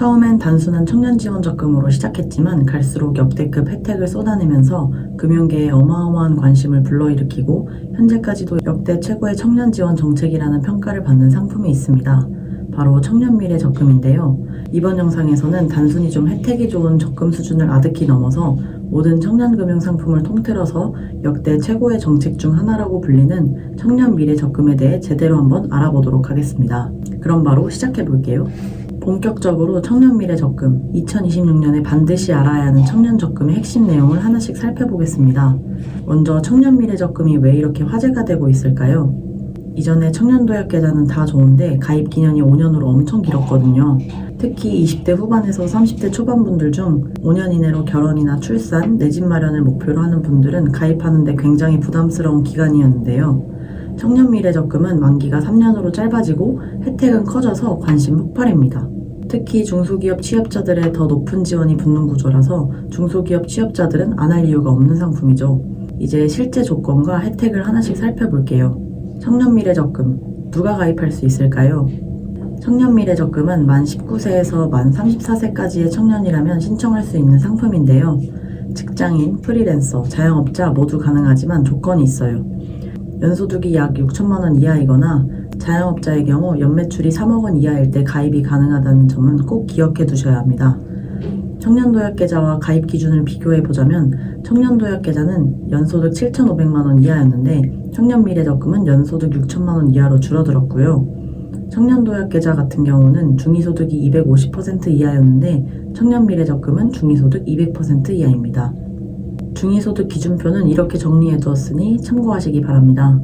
처음엔 단순한 청년지원적금으로 시작했지만 갈수록 역대급 혜택을 쏟아내면서 금융계에 어마어마한 관심을 불러일으키고 현재까지도 역대 최고의 청년지원 정책이라는 평가를 받는 상품이 있습니다. 바로 청년미래적금인데요. 이번 영상에서는 단순히 좀 혜택이 좋은 적금 수준을 아득히 넘어서 모든 청년금융 상품을 통틀어서 역대 최고의 정책 중 하나라고 불리는 청년미래적금에 대해 제대로 한번 알아보도록 하겠습니다. 그럼 바로 시작해볼게요. 본격적으로 청년미래적금 2026년에 반드시 알아야 하는 청년적금의 핵심 내용을 하나씩 살펴보겠습니다. 먼저 청년미래적금이 왜 이렇게 화제가 되고 있을까요? 이전에 청년도약계좌는 다 좋은데 가입 기간이 5년으로 엄청 길었거든요. 특히 20대 후반에서 30대 초반분들 중 5년 이내로 결혼이나 출산, 내 집 마련을 목표로 하는 분들은 가입하는데 굉장히 부담스러운 기간이었는데요. 청년미래적금은 만기가 3년으로 짧아지고 혜택은 커져서 관심 폭발입니다. 특히 중소기업 취업자들의 더 높은 지원이 붙는 구조라서 중소기업 취업자들은 안 할 이유가 없는 상품이죠. 이제 실제 조건과 혜택을 하나씩 살펴볼게요. 청년미래적금, 누가 가입할 수 있을까요? 청년미래적금은 만 19세에서 만 34세까지의 청년이라면 신청할 수 있는 상품인데요. 직장인, 프리랜서, 자영업자 모두 가능하지만 조건이 있어요. 연소득이 약 6천만 원 이하이거나 자영업자의 경우 연매출이 3억 원 이하일 때 가입이 가능하다는 점은 꼭 기억해 두셔야 합니다. 청년도약계좌와 가입 기준을 비교해보자면 청년도약계좌는 연소득 7,500만 원 이하였는데 청년미래적금은 연소득 6천만 원 이하로 줄어들었고요. 청년도약계좌 같은 경우는 중위소득이 250% 이하였는데 청년미래적금은 중위소득 200% 이하입니다. 중위소득 기준표는 이렇게 정리해 두었으니 참고하시기 바랍니다.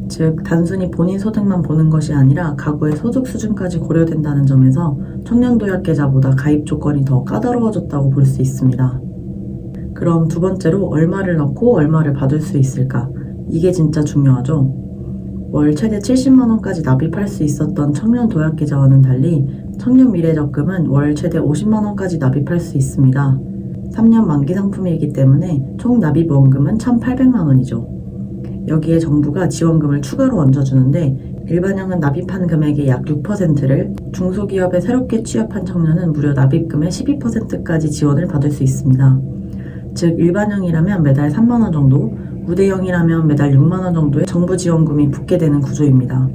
즉, 단순히 본인 소득만 보는 것이 아니라 가구의 소득 수준까지 고려된다는 점에서 청년도약계좌보다 가입 조건이 더 까다로워졌다고 볼 수 있습니다. 그럼 두 번째로 얼마를 넣고 얼마를 받을 수 있을까? 이게 진짜 중요하죠. 월 최대 70만 원까지 납입할 수 있었던 청년도약계좌와는 달리 청년미래적금은 월 최대 50만 원까지 납입할 수 있습니다. 3년 만기 상품이기 때문에 총 납입 원금은 1,800만 원이죠. 여기에 정부가 지원금을 추가로 얹어주는데 일반형은 납입한 금액의 약 6%를, 중소기업에 새롭게 취업한 청년은 무려 납입금의 12%까지 지원을 받을 수 있습니다. 즉 일반형이라면 매달 3만 원 정도, 우대형이라면 매달 6만 원 정도의 정부 지원금이 붙게 되는 구조입니다.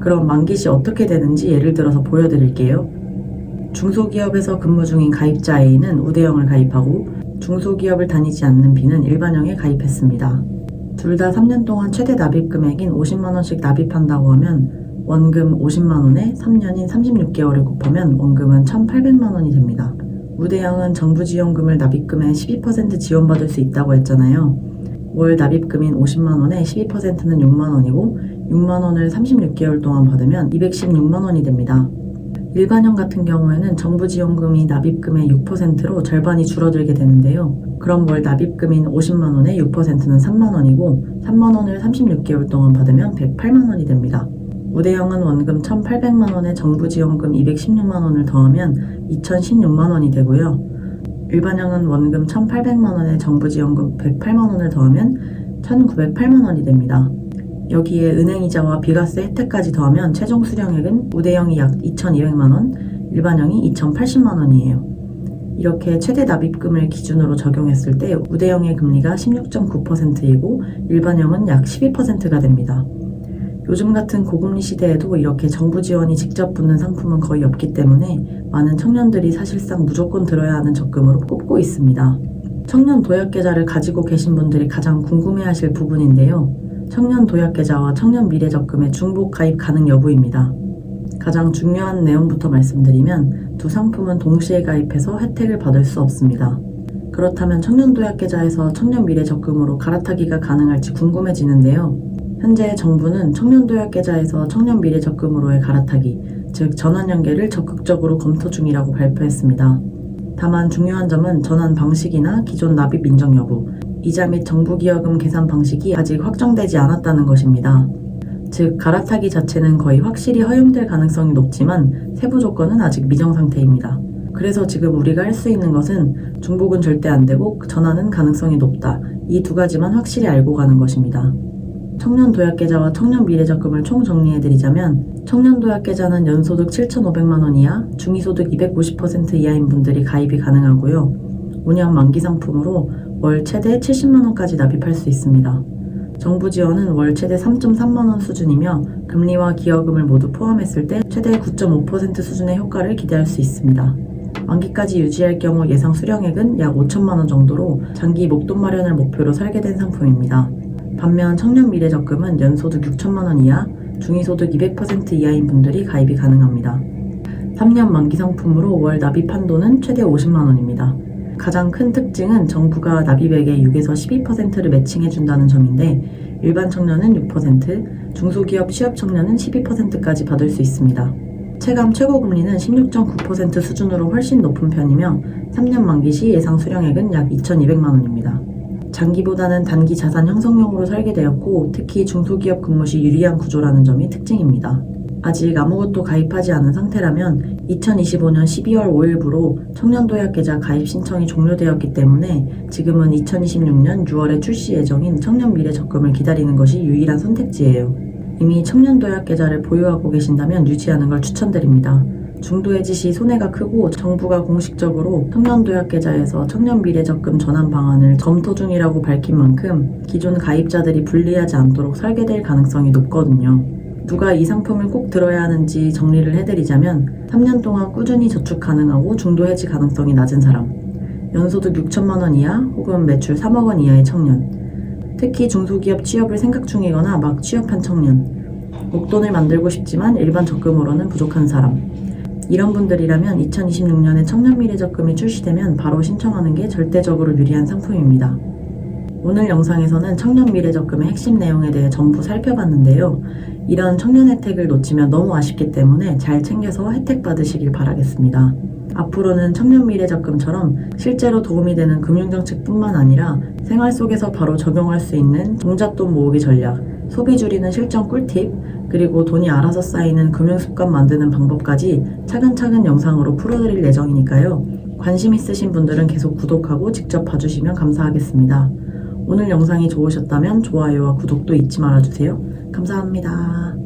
그럼 만기 시 어떻게 되는지 예를 들어서 보여드릴게요. 중소기업에서 근무 중인 가입자 A는 우대형을 가입하고 중소기업을 다니지 않는 B는 일반형에 가입했습니다. 둘 다 3년 동안 최대 납입 금액인 50만 원씩 납입한다고 하면 원금 50만 원에 3년인 36개월을 곱하면 원금은 1,800만 원이 됩니다. 우대형은 정부 지원금을 납입금의 12% 지원받을 수 있다고 했잖아요. 월 납입금인 50만 원에 12%는 6만 원이고 6만 원을 36개월 동안 받으면 216만 원이 됩니다. 일반형 같은 경우에는 정부 지원금이 납입금의 6%로 절반이 줄어들게 되는데요. 그럼 월 납입금인 50만 원에 6%는 3만 원이고 3만 원을 36개월 동안 받으면 108만 원이 됩니다. 우대형은 원금 1,800만 원에 정부 지원금 216만 원을 더하면 2,016만 원이 되고요. 일반형은 원금 1,800만 원에 정부 지원금 108만 원을 더하면 1,908만 원이 됩니다. 여기에 은행이자와 비과세 혜택까지 더하면 최종 수령액은 우대형이 약 2,200만 원, 일반형이 2,080만 원이에요. 이렇게 최대 납입금을 기준으로 적용했을 때 우대형의 금리가 16.9%이고 일반형은 약 12%가 됩니다. 요즘 같은 고금리 시대에도 이렇게 정부 지원이 직접 붙는 상품은 거의 없기 때문에 많은 청년들이 사실상 무조건 들어야 하는 적금으로 꼽고 있습니다. 청년도약계좌를 가지고 계신 분들이 가장 궁금해하실 부분인데요. 청년도약계좌와 청년미래적금의 중복 가입 가능 여부입니다. 가장 중요한 내용부터 말씀드리면 두 상품은 동시에 가입해서 혜택을 받을 수 없습니다. 그렇다면 청년도약계좌에서 청년미래적금으로 갈아타기가 가능할지 궁금해지는데요. 현재 정부는 청년도약계좌에서 청년미래적금으로의 갈아타기, 즉 전환 연계를 적극적으로 검토 중이라고 발표했습니다. 다만 중요한 점은 전환 방식이나 기존 납입 인정 여부, 이자 및 정부기여금 계산 방식이 아직 확정되지 않았다는 것입니다. 즉 갈아타기 자체는 거의 확실히 허용될 가능성이 높지만 세부 조건은 아직 미정 상태입니다. 그래서 지금 우리가 할 수 있는 것은 중복은 절대 안 되고 전환은 가능성이 높다. 이 두 가지만 확실히 알고 가는 것입니다. 청년도약계좌와 청년미래적금을 총 정리해드리자면 청년도약계좌는 연소득 7,500만 원 이하, 중위소득 250% 이하인 분들이 가입이 가능하고요. 5년 만기 상품으로 월 최대 70만 원까지 납입할 수 있습니다. 정부 지원은 월 최대 3.3만 원 수준이며 금리와 기여금을 모두 포함했을 때 최대 9.5% 수준의 효과를 기대할 수 있습니다. 만기까지 유지할 경우 예상 수령액은 약 5천만 원 정도로 장기 목돈 마련을 목표로 설계된 상품입니다. 반면 청년미래적금은 연소득 6천만 원 이하, 중위소득 200% 이하인 분들이 가입이 가능합니다. 3년 만기 상품으로 월 납입 한도는 최대 50만 원입니다. 가장 큰 특징은 정부가 납입액의 6에서 12%를 매칭해준다는 점인데 일반 청년은 6%, 중소기업 취업 청년은 12%까지 받을 수 있습니다. 체감 최고금리는 16.9% 수준으로 훨씬 높은 편이며 3년 만기 시 예상 수령액은 약 2,200만 원입니다. 장기보다는 단기 자산 형성용으로 설계되었고 특히 중소기업 근무 시 유리한 구조라는 점이 특징입니다. 아직 아무것도 가입하지 않은 상태라면 2025년 12월 5일부로 청년도약계좌 가입 신청이 종료되었기 때문에 지금은 2026년 6월에 출시 예정인 청년미래적금을 기다리는 것이 유일한 선택지예요. 이미 청년도약계좌를 보유하고 계신다면 유지하는 걸 추천드립니다. 중도해지 시 손해가 크고 정부가 공식적으로 청년도약계좌에서 청년미래적금 전환 방안을 검토 중이라고 밝힌 만큼 기존 가입자들이 불리하지 않도록 설계될 가능성이 높거든요. 누가 이 상품을 꼭 들어야 하는지 정리를 해드리자면 3년 동안 꾸준히 저축 가능하고 중도 해지 가능성이 낮은 사람, 연소득 6천만 원 이하 혹은 매출 3억 원 이하의 청년, 특히 중소기업 취업을 생각 중이거나 막 취업한 청년, 목돈을 만들고 싶지만 일반 적금으로는 부족한 사람, 이런 분들이라면 2026년에 청년미래적금이 출시되면 바로 신청하는 게 절대적으로 유리한 상품입니다. 오늘 영상에서는 청년미래적금의 핵심 내용에 대해 전부 살펴봤는데요. 이런 청년 혜택을 놓치면 너무 아쉽기 때문에 잘 챙겨서 혜택 받으시길 바라겠습니다. 앞으로는 청년미래적금처럼 실제로 도움이 되는 금융정책뿐만 아니라 생활 속에서 바로 적용할 수 있는 종잣돈 모으기 전략, 소비 줄이는 실전 꿀팁, 그리고 돈이 알아서 쌓이는 금융습관 만드는 방법까지 차근차근 영상으로 풀어드릴 예정이니까요. 관심 있으신 분들은 계속 구독하고 직접 봐주시면 감사하겠습니다. 오늘 영상이 좋으셨다면 좋아요와 구독도 잊지 말아주세요. 감사합니다.